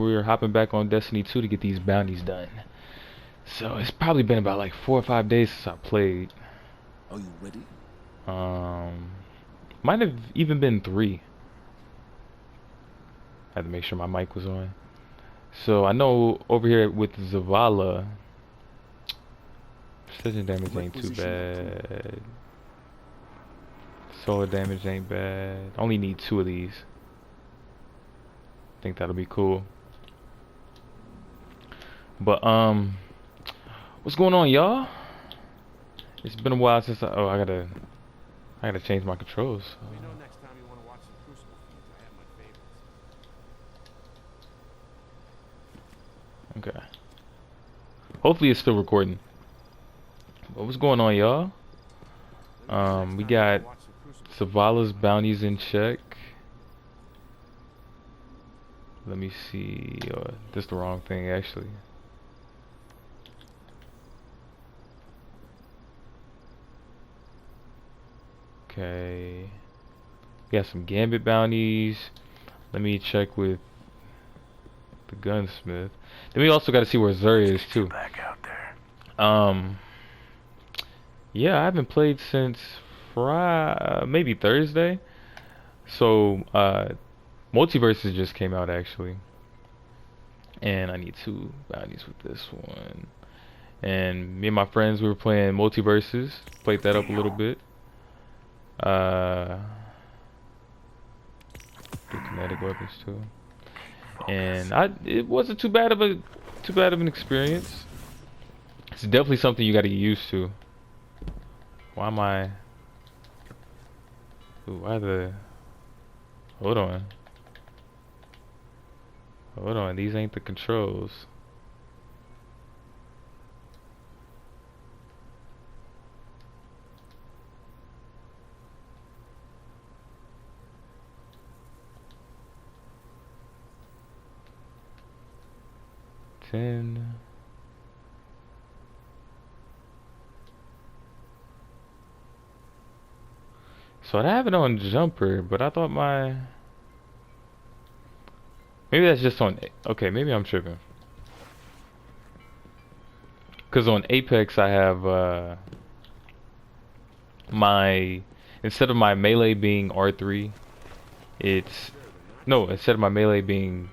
we're hopping back on Destiny 2 to get these bounties done. So it's probably been about like 4 or 5 days since I played. Are you ready? Might have even been 3. I had to make sure my mic was on. So I know over here with Zavala, precision damage ain't too bad. Solar damage ain't bad. Only need 2 of these. Think that'll be cool. But what's going on, y'all? It's been a while since I gotta change my controls. Let me know next time you want to watch some Crucible feeds. I have my favorites. Okay. Hopefully it's still recording. But what's going on, y'all? We got Zavala's bounties in check. Let me see. This is the wrong thing, actually. Okay. We got some Gambit bounties. Let me check with the gunsmith. Then we also got to see where Zur is too. Back out there. Yeah, I haven't played since maybe Thursday. So Multiverses just came out actually, and I need 2 bounties with this one. And me and my friends, we were playing Multiverses. Played that up a little bit. Do kinetic weapons too. And it wasn't too bad of an experience. It's definitely something you got to get used to. Why am I? Ooh, why the? Hold on. Hold on. These ain't the controls. So I have it on jumper, but I thought maybe that's just on. Okay, maybe I'm tripping. Cause on Apex I have instead of my melee being R3, instead of my melee being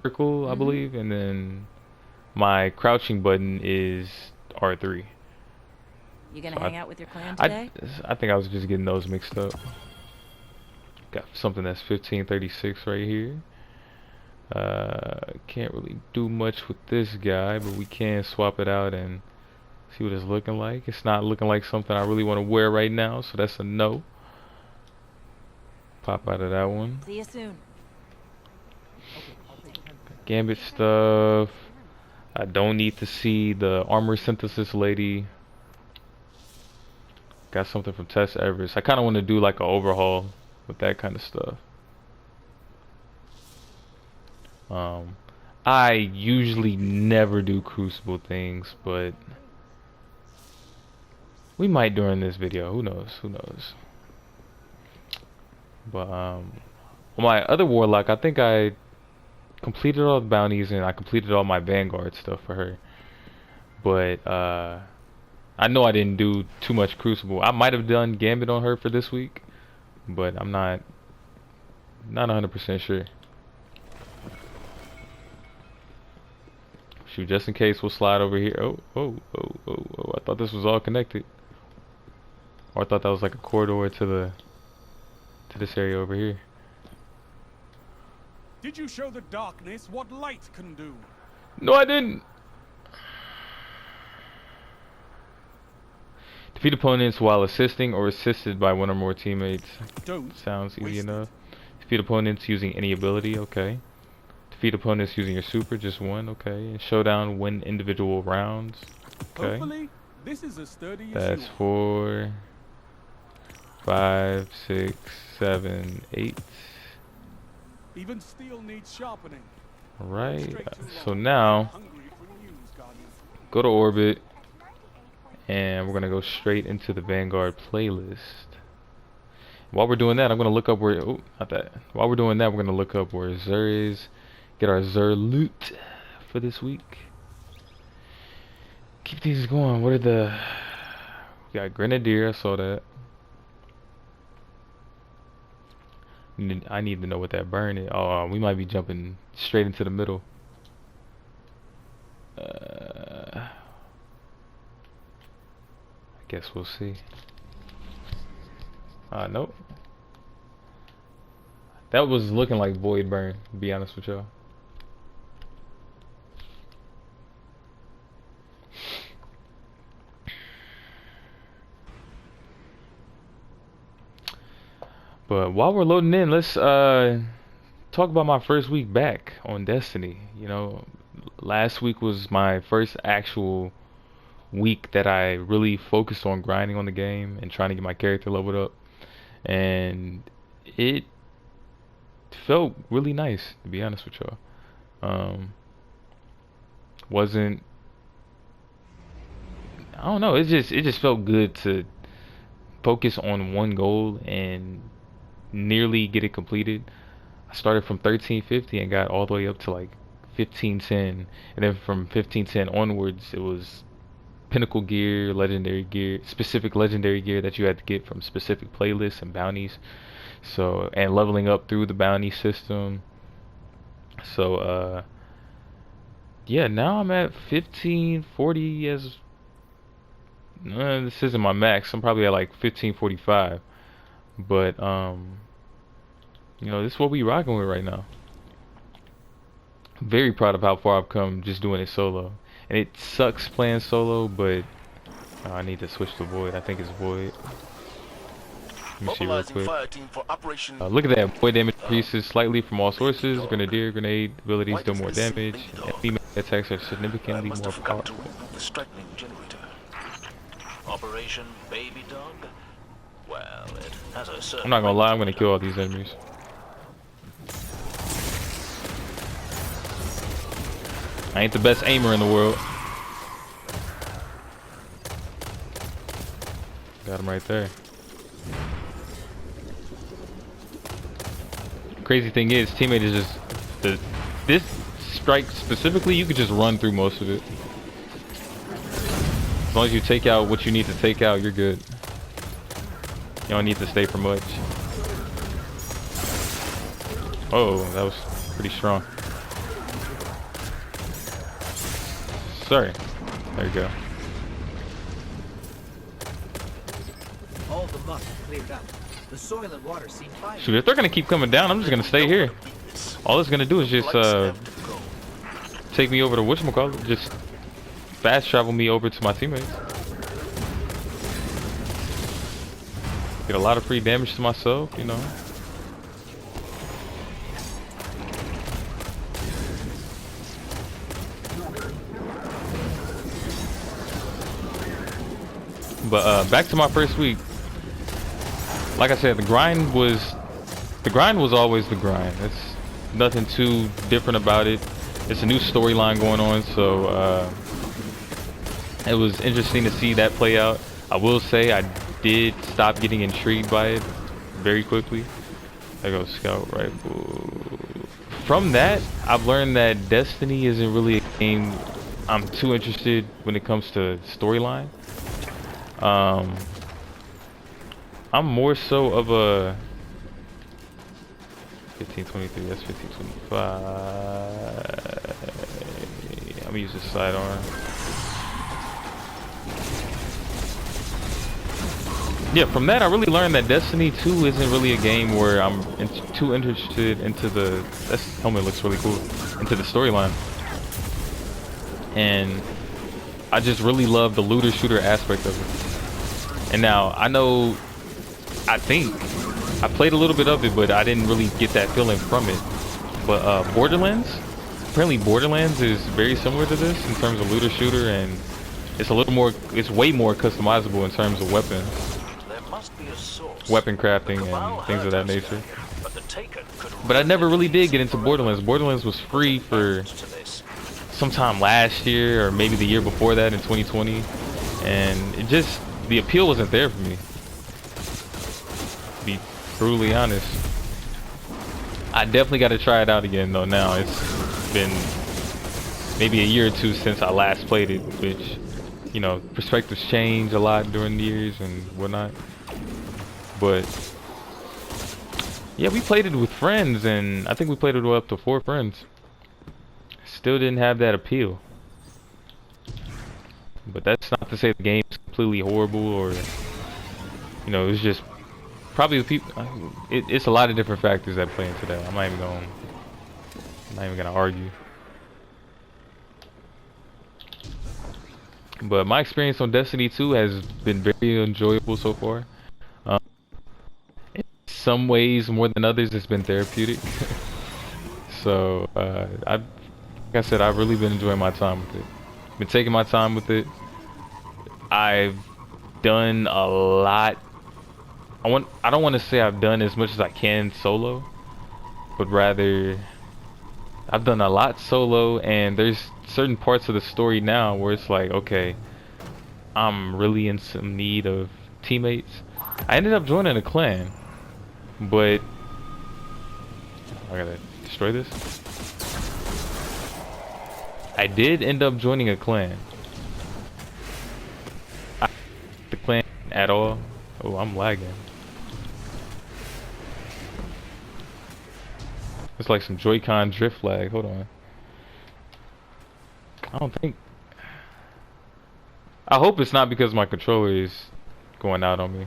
circle, I believe, and then my crouching button is R3. You gonna hang out with your clan today? I think I was just getting those mixed up. Got something that's 1536 right here. Can't really do much with this guy, but we can swap it out and see what it's looking like. It's not looking like something I really want to wear right now, so that's a no. Pop out of that one. See you soon. Gambit stuff. I don't need to see the armor synthesis lady. Got something from Tess Everest. I kind of want to do like an overhaul with that kind of stuff. I usually never do Crucible things, but we might during this video. Who knows? Who knows? But my other warlock, I think I completed all the bounties and I completed all my Vanguard stuff for her. But I know I didn't do too much Crucible. I might have done Gambit on her for this week, but I'm not 100% sure. Shoot, just in case, we'll slide over here. Oh, I thought this was all connected. Or I thought that was like a corridor to this area over here. Did you show the darkness what light can do? No, I didn't. Defeat opponents while assisting or assisted by one or more teammates. Sounds easy enough. Defeat opponents using any ability. Okay. Defeat opponents using your super, just one. Okay. And showdown, win individual rounds. Okay. Hopefully, this is as sturdy That's as 4, 5, 6, 7, 8. Even steel needs sharpening. Alright. So now, go to orbit. And we're going to go straight into the Vanguard playlist. While we're doing that, I'm going to look up where... Oh, not that. While we're doing that, we're going to look up where Zur is. Get our Zer loot for this week. Keep these going. What are the... We got Grenadier, I saw that. I need to know what that burn is. Oh, we might be jumping straight into the middle. I guess we'll see. Nope. That was looking like Void Burn, to be honest with y'all. But while we're loading in, let's talk about my first week back on Destiny. You know, last week was my first actual week that I really focused on grinding on the game and trying to get my character leveled up. And it felt really nice, to be honest with y'all. Wasn't... I don't know, it just felt good to focus on one goal and nearly get it completed. I started from 1350 and got all the way up to like 1510, and then from 1510 onwards it was pinnacle gear, legendary gear, specific legendary gear that you had to get from specific playlists and bounties. So, and leveling up through the bounty system. So yeah, now I'm at 1540 as this isn't my max. I'm probably at like 1545. But you know, this is what we rocking with right now. Very proud of how far I've come just doing it solo. And it sucks playing solo, but I need to switch to Void. I think it's Void. Let me see real quick. Look at that. Void damage increases slightly from all sources. Grenadier, grenade abilities do more damage. And female attacks are significantly more powerful. Operation Baby Dog? Well, it has a certain... I'm not gonna lie, I'm gonna kill all these enemies. I ain't the best aimer in the world. Got him right there. Crazy thing is, teammate is just... This strike specifically, you could just run through most of it. As long as you take out what you need to take out, you're good. You don't need to stay for much. Oh, that was pretty strong. Sorry. There you go. All the muck cleared up. The soil and water seem fine. Shoot, if they're gonna keep coming down, I'm just gonna stay here. All it's gonna do is just take me over to whatchamacallit, just fast travel me over to my teammates. Get a lot of free damage to myself, you know. But back to my first week. Like I said, the grind was always the grind. It's nothing too different about it. It's a new storyline going on, so it was interesting to see that play out. I will say I did stop getting intrigued by it very quickly. There goes scout rifle. From that, I've learned that Destiny isn't really a game I'm too interested when it comes to storyline. I'm more so of a 1523. That's 1525. I'm gonna use this sidearm. Yeah, from that I really learned that Destiny 2 isn't really a game where I'm too interested into the... That helmet looks really cool. Into the storyline. And I just really love the looter shooter aspect of it. And now, I know... I think I played a little bit of it, but I didn't really get that feeling from it. But Borderlands, apparently Borderlands is very similar to this in terms of looter shooter, and it's a little more, it's way more customizable in terms of weapons, weapon crafting and things of that nature. But I never really did get into Borderlands. Borderlands was free for sometime last year or maybe the year before that in 2020, and it just, the appeal wasn't there for me. Be brutally honest. I definitely got to try it out again though now. been maybe a year or two since I last played it, which, you know, perspectives change a lot during the years and whatnot. But yeah, we played it with friends, and I think we played it with up to 4 friends. Still didn't have that appeal. But that's not to say the game's completely horrible, or, you know, it's just probably the people. It's a lot of different factors that play into that. I'm not even gonna argue. But my experience on Destiny 2 has been very enjoyable so far. In some ways, more than others, it's been therapeutic. So, like I said, I've really been enjoying my time with it. Been taking my time with it. I've done a lot. I don't want to say I've done as much as I can solo, but rather I've done a lot solo, and there's certain parts of the story now where it's like, okay, I'm really in some need of teammates. I ended up joining a clan, but I gotta destroy this. I did end up joining a clan. The clan at all. Oh, I'm lagging. It's like some Joy-Con drift lag. Hold on. I hope it's not because my controller is going out on me.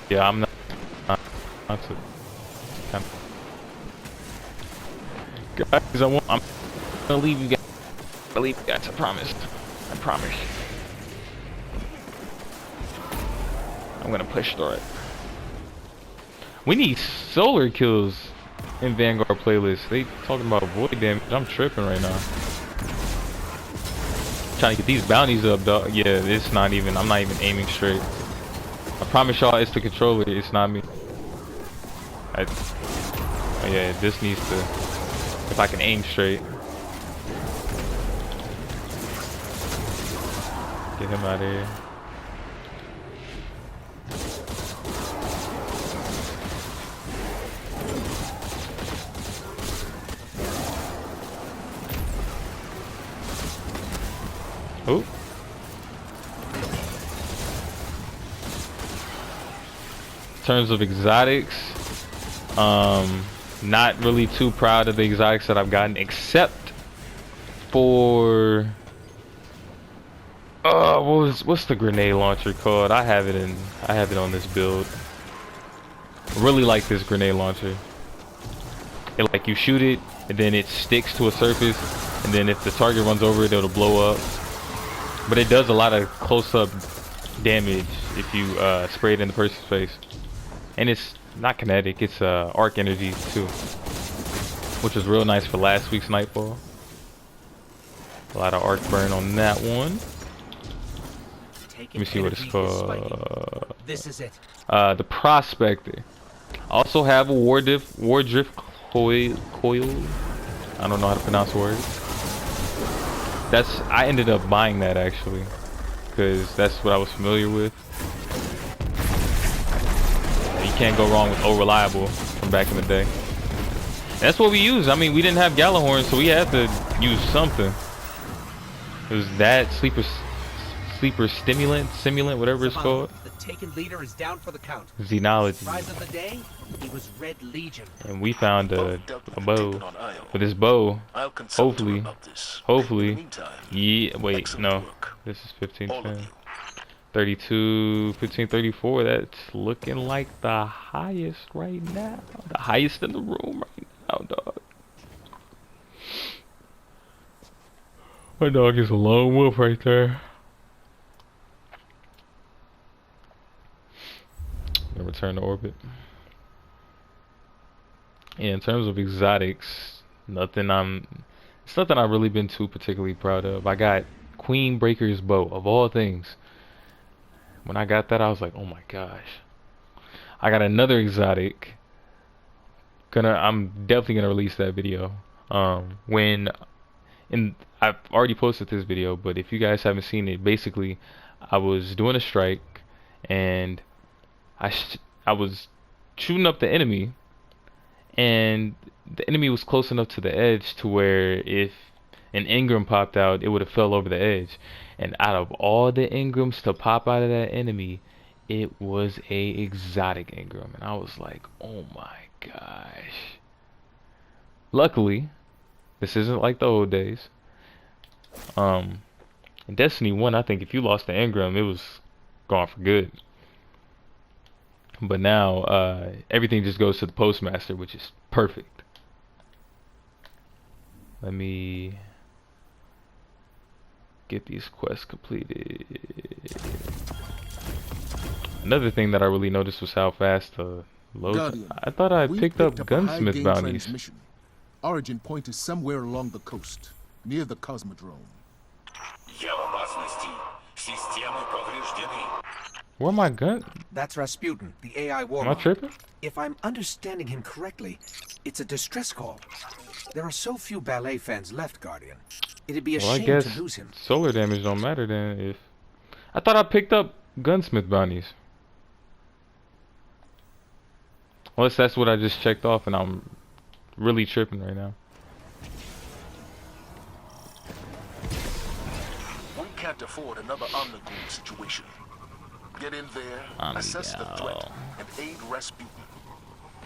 Yeah, I'm not to, guys, I'm gonna leave you guys. I promise. I promise. I'm gonna push through it. We need solar kills in Vanguard playlist. They talking about void damage. I'm tripping right now. Trying to get these bounties up, dog. Yeah, it's not even. I'm not even aiming straight. I promise y'all, it's the controller. It's not me. Oh yeah, this needs to. If I can aim straight. Get him out of here. Oh. In terms of exotics, not really too proud of the exotics that I've gotten, except for what's the grenade launcher called? I have it on this build. I really like this grenade launcher. It, like, you shoot it and then it sticks to a surface, and then if the target runs over it, it'll blow up. But it does a lot of close-up damage if you spray it in the person's face. And it's not kinetic, it's arc energy too, which was real nice for last week's Nightfall. A lot of arc burn on that one. Let me see what it's called. This is it. The Prospector. Also have a War Drift coil. I don't know how to pronounce words. I ended up buying that actually, because that's what I was familiar with. You can't go wrong with O Reliable from back in the day. And that's what we used. I mean, we didn't have Gjallarhorn, so we had to use something. It was that sleeper simulant, whatever it's called. The taken leader is down for the count. Xenology. Prize of the day, he was Red Legion. And we found a bow. With this bow, hopefully, yeah, wait, no, this is 1510. 32, 1534, that's looking like the highest right now. The highest in the room right now, dog. My dog is a lone wolf right there. Gonna return to orbit. Yeah, in terms of exotics, it's nothing I've really been too particularly proud of. I got Queen Breaker's bow, of all things. When I got that, I was like, oh my gosh. I got another exotic. I'm definitely gonna release that video. I've already posted this video, but if you guys haven't seen it, basically, I was doing a strike, and I was shooting up the enemy, and the enemy was close enough to the edge to where if an Ingram popped out, it would have fell over the edge. And out of all the Ingrams to pop out of that enemy, it was a exotic Ingram, and I was like, oh my gosh. Luckily, this isn't like the old days. In Destiny 1, I think if you lost the Ingram, it was gone for good. But now, everything just goes to the postmaster, which is perfect. Let me get these quests completed. Another thing that I really noticed was how fast the load. Guardian, I thought I we picked up a gunsmith high-gain bounties. transmission. Origin point is somewhere along the coast, near the Cosmodrome. Where my gun? That's Rasputin, the AI Am I warmonger. tripping? If I'm understanding him correctly, it's a distress call. There are so few ballet fans left, Guardian. It'd be a Well, I shame guess to lose him. solar damage don't matter then. If I thought I picked up gunsmith bounties. Unless that's what I just checked off, and I'm really tripping right now. We can't afford another Omnigoon situation. Get in there, assess the threat, and aid Rasputin.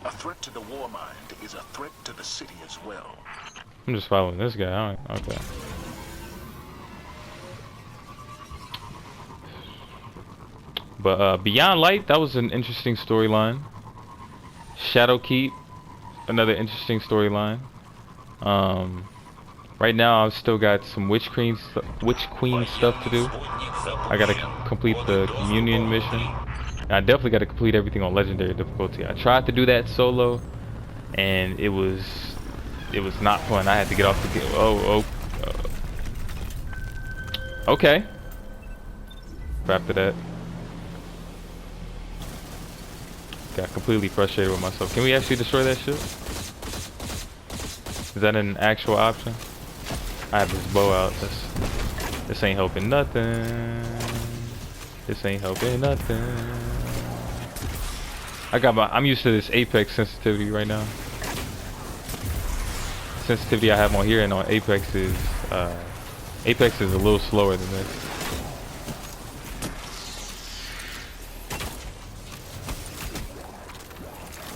A threat to the Warmind is a threat to the city as well. I'm just following this guy. Okay. But Beyond Light, that was an interesting storyline. Shadowkeep, another interesting storyline. Right now I've still got some Witch Queen stuff to do. I gotta complete the Communion mission. And I definitely gotta complete everything on Legendary difficulty. I tried to do that solo, and it was not fun. I had to get off the game. Okay. After that, got completely frustrated with myself. Can we actually destroy that ship? Is that an actual option? I have this bow out. This ain't helping nothing. This ain't helping nothing. I'm used to this Apex sensitivity right now. Sensitivity I have on here and on Apex is a little slower than this.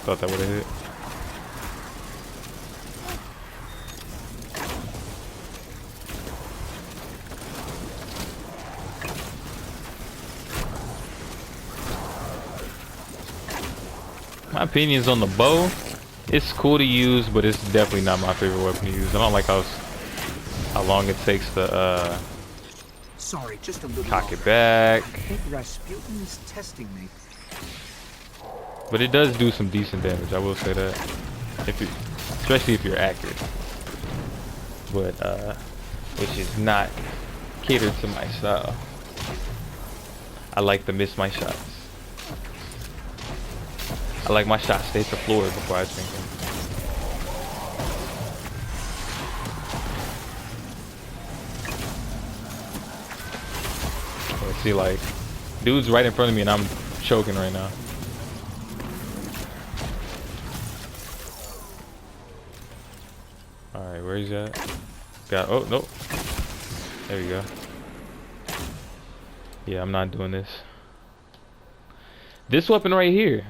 Thought that would have hit. My opinions on the bow, it's cool to use, but it's definitely not my favorite weapon to use. I don't like how long it takes to Sorry, just a little cock longer. it back. I think Rasputin is testing me. But it does do some decent damage, I will say that. Especially if you're accurate. But which is not catered to my style. I like to miss my shots. I like my shots to hit the floor before I sink them. See, like, dude's right in front of me and I'm choking right now. Alright, where is that? Oh, nope. There we go. Yeah, I'm not doing this. This weapon right here.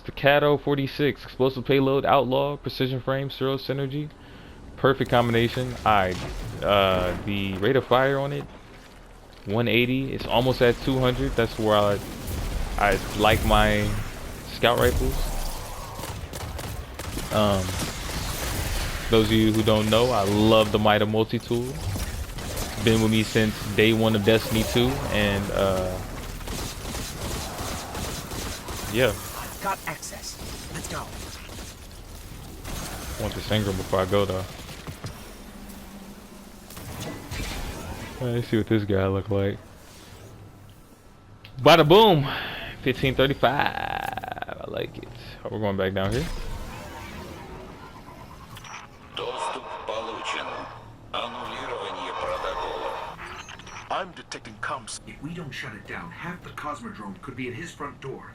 Staccato 46. Explosive payload, outlaw, precision frame, zero synergy. Perfect combination. The rate of fire on it, 180. It's almost at 200. That's where I like my scout rifles. Those of you who don't know, I love the Mida multi-tool. It's been with me since day one of Destiny 2, and yeah. Got access. Let's go. I want this Ingram before I go though. Let's see what this guy look like. Bada boom, 1535. I like it. Oh, we're going back down here. I'm detecting comms. If we don't shut it down, half the Cosmodrome could be at his front door.